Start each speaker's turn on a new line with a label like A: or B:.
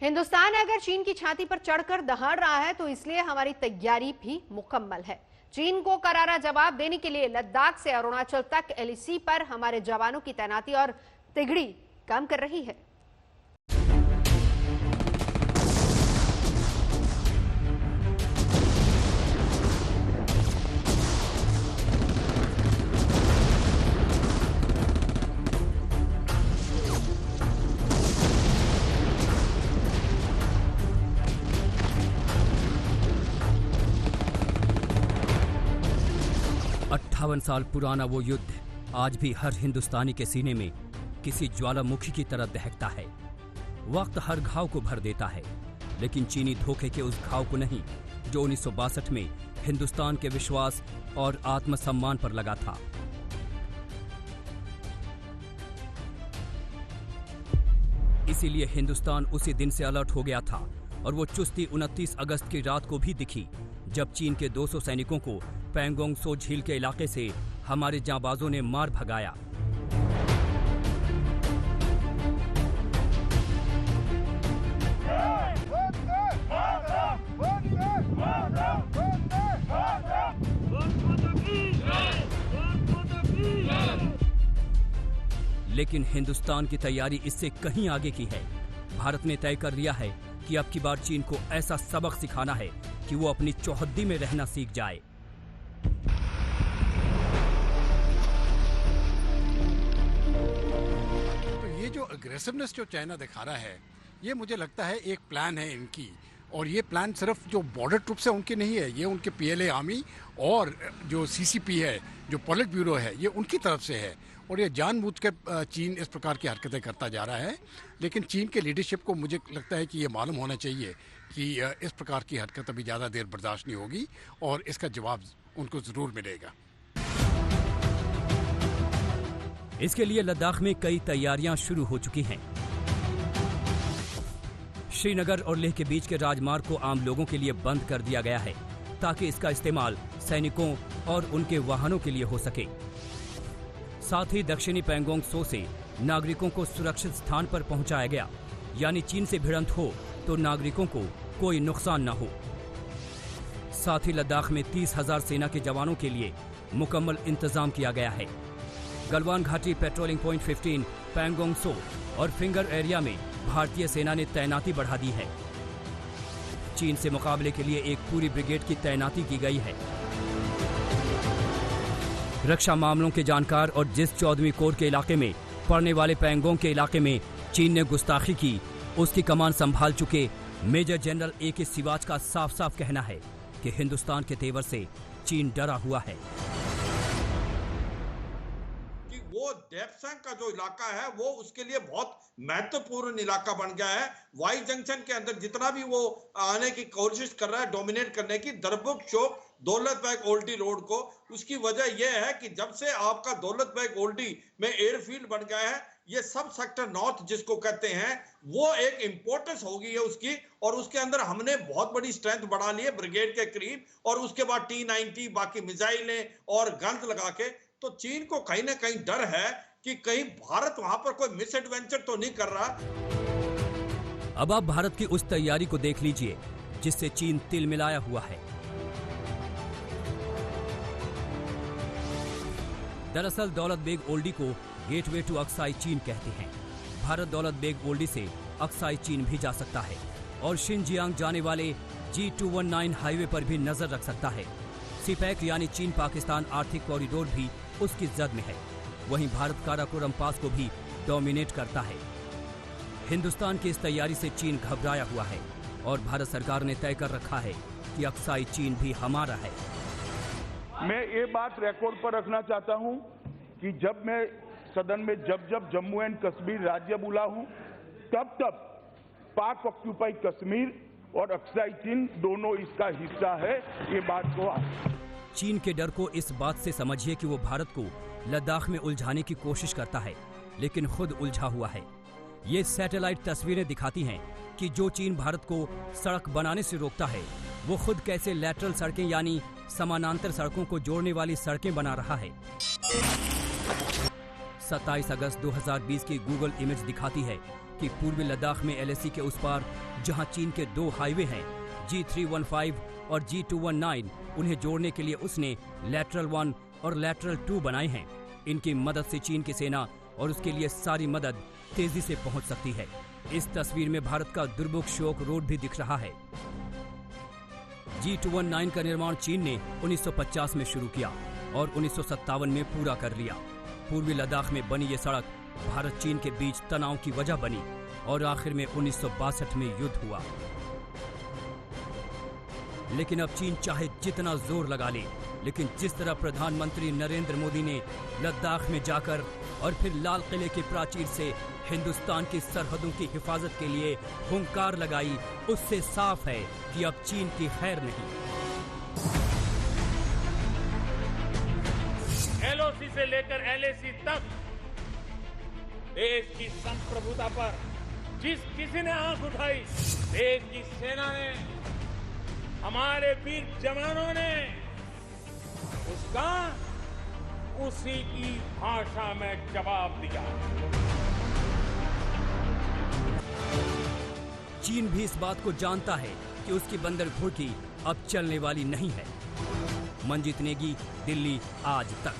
A: हिंदुस्तान अगर चीन की छाती पर चढ़कर दहाड़ रहा है तो इसलिए हमारी तैयारी भी मुकम्मल है। चीन को करारा जवाब देने के लिए लद्दाख से अरुणाचल तक एलएसी पर हमारे जवानों की तैनाती और तिगड़ी काम कर रही है।
B: 58 साल पुराना वो युद्ध आज भी हर हिंदुस्तानी के सीने में किसी ज्वालामुखी की तरह दहकता है। वक्त हर घाव को भर देता है, लेकिन चीनी धोखे के उस घाव को नहीं जो 1962 में हिंदुस्तान के विश्वास और आत्मसम्मान पर लगा था। इसीलिए हिंदुस्तान उसी दिन से अलर्ट हो गया था और वो चुस्ती 29 अगस्त की रात को भी दिखी, जब चीन के 200 सैनिकों को पैंगोंग सो झील के इलाके से हमारे जांबाजों ने मार भगाया। लेकिन हिंदुस्तान की तैयारी इससे कहीं आगे की है। भारत ने तय कर लिया है कि अब की बार चीन को ऐसा सबक सिखाना है कि वो अपनी चौहद्दी में रहना सीख जाए।
C: तो ये जो अग्रेसिवनेस जो चाइना दिखा रहा है, ये मुझे लगता है एक प्लान है इनकी, और ये प्लान सिर्फ जो बॉर्डर ट्रूप्स है उनकी नहीं है, ये उनके पीएलए आर्मी और जो सीसीपी है, जो पॉलिट ब्यूरो है, ये उनकी तरफ से है। और ये जानबूझ कर चीन इस प्रकार की हरकतें करता जा रहा है। लेकिन चीन के लीडरशिप को मुझे लगता है कि ये मालूम होना चाहिए कि इस प्रकार की हरकत अभी ज़्यादा देर बर्दाश्त नहीं होगी और इसका जवाब उनको ज़रूर मिलेगा।
B: इसके लिए लद्दाख में कई तैयारियां शुरू हो चुकी हैं। श्रीनगर और लेह के बीच के राजमार्ग को आम लोगों के लिए बंद कर दिया गया है, ताकि इसका इस्तेमाल सैनिकों और उनके वाहनों के लिए हो सके। साथ ही दक्षिणी पैंगोंग सो से नागरिकों को सुरक्षित स्थान पर पहुंचाया गया, यानी चीन से भिड़ंत हो तो नागरिकों को कोई नुकसान न हो। साथ ही लद्दाख में 30,000 सेना के जवानों के लिए मुकम्मल इंतजाम किया गया है। गलवान घाटी, पेट्रोलिंग पॉइंट 15, पैंगोंग सो और फिंगर एरिया में भारतीय सेना ने तैनाती बढ़ा दी है। चीन से मुकाबले के लिए एक पूरी ब्रिगेड की तैनाती की गई है। रक्षा मामलों के जानकार और जिस 14वीं कोर के इलाके में पड़ने वाले पैंगोंग के इलाके में चीन ने गुस्ताखी की, उसकी कमान संभाल चुके मेजर जनरल ए.के. सिवाच का साफ साफ कहना है कि हिंदुस्तान के तेवर से चीन डरा हुआ है।
D: वो डेप्संग का जो इलाका है वो उसके लिए बहुत महत्वपूर्ण इलाका बन गया है। वाई जंक्शन के अंदर जितना भी वो आने की कोशिश कर रहा है डोमिनेट करने की, दरबुक चौक, दौलत बेग ओल्डी रोड को, उसकी वजह यह है कि जब से आपका दौलत बेग ओल्डी में एयरफील्ड बन गया है, ये सब सेक्टर नॉर्थ जिसको कहते हैं, वो एक इंपॉर्टेंस हो गई है उसकी, और उसके अंदर हमने बहुत बड़ी स्ट्रेंथ बढ़ा ली है ब्रिगेड के करीब, और उसके बाद T-90 बाकी मिसाइलें और गन्स लगा के। तो चीन को कहीं ना कहीं डर है कि कहीं भारत वहां पर कोई मिस एडवेंचर तो नहीं कर रहा।
B: अब आप भारत की उस तैयारी को देख लीजिए जिससे चीन तिल मिलाया हुआ है। दरअसल दौलत बेग ओल्डी को गेटवे टू अक्साई चीन कहते हैं। भारत दौलत बेग ओल्डी से अक्साई चीन भी जा सकता है और शिनजियांग जाने वाले G219 हाईवे पर भी नजर रख सकता है। सीपैक यानी चीन पाकिस्तान आर्थिक कॉरिडोर भी उसकी जद में है। वहीं भारत काराकोरम पास को भी डोमिनेट करता है। हिंदुस्तान की इस तैयारी से चीन घबराया हुआ है और भारत सरकार ने तय कर रखा है कि अक्साई चीन भी हमारा है।
E: मैं ये बात रिकॉर्ड पर रखना चाहता हूं कि जब मैं सदन में जब जम्मू एंड कश्मीर राज्य बोला हूं, तब पाक ऑक्यूपाई कश्मीर और अक्साई चीन दोनों इसका हिस्सा है। ये बात को
B: चीन के डर को इस बात से समझिए कि वो भारत को लद्दाख में उलझाने की कोशिश करता है, लेकिन खुद उलझा हुआ है। ये सैटेलाइट तस्वीरें दिखाती हैं कि जो चीन भारत को सड़क बनाने से रोकता है, वो खुद कैसे लैटरल सड़कें यानी समानांतर सड़कों को जोड़ने वाली सड़कें बना रहा है। 27 अगस्त 2020 की गूगल इमेज दिखाती है जबकि पूर्वी लद्दाख में LAC के उस पार जहां चीन के 2 हाईवे हैं, G315 और G219, उन्हें जोड़ने के लिए उसने लैटरल 1 और लैटरल 2 बनाए हैं। इनकी मदद से चीन की सेना और उसके लिए सारी मदद तेजी से पहुंच सकती है। इस तस्वीर में भारत का दुर्बुक शोक रोड भी दिख रहा है। G219 का निर्माण चीन ने 1950 में शुरू किया और 1957 में पूरा कर लिया। पूर्वी लद्दाख में बनी ये सड़क भारत चीन के बीच तनाव की वजह बनी और आखिर में 1962 में युद्ध हुआ। लेकिन अब चीन चाहे जितना जोर लगा ले, लेकिन जिस तरह प्रधानमंत्री नरेंद्र मोदी ने लद्दाख में जाकर और फिर लाल किले की प्राचीर से हिंदुस्तान की सरहदों की हिफाजत के लिए हुंकार लगाई, उससे साफ है कि अब चीन की खैर नहीं।
F: LOC से लेकर LAC तक देश की संप्रभुता पर जिस किसी ने आंख उठाई, देश की सेना ने, हमारे वीर जवानों ने उसका उसी की भाषा में जवाब दिया।
B: चीन भी इस बात को जानता है कि उसकी बंदर घोटी अब चलने वाली नहीं है। मंजीत नेगी, दिल्ली आज तक।